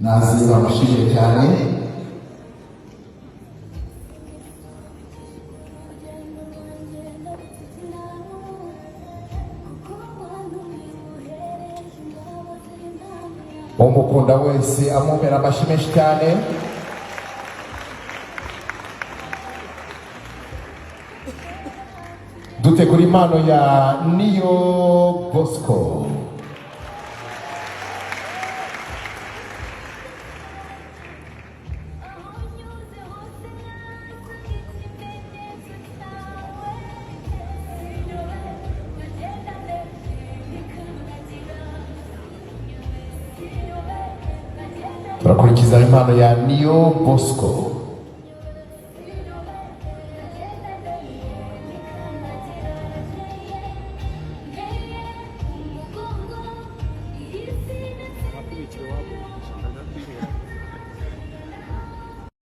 nazi bamushimiye cyane. umukunda wese amumera amashyi menshi cyane. dutegura impano ya Niyo Bosco. turakurikiza impano ya Niyo Bosco.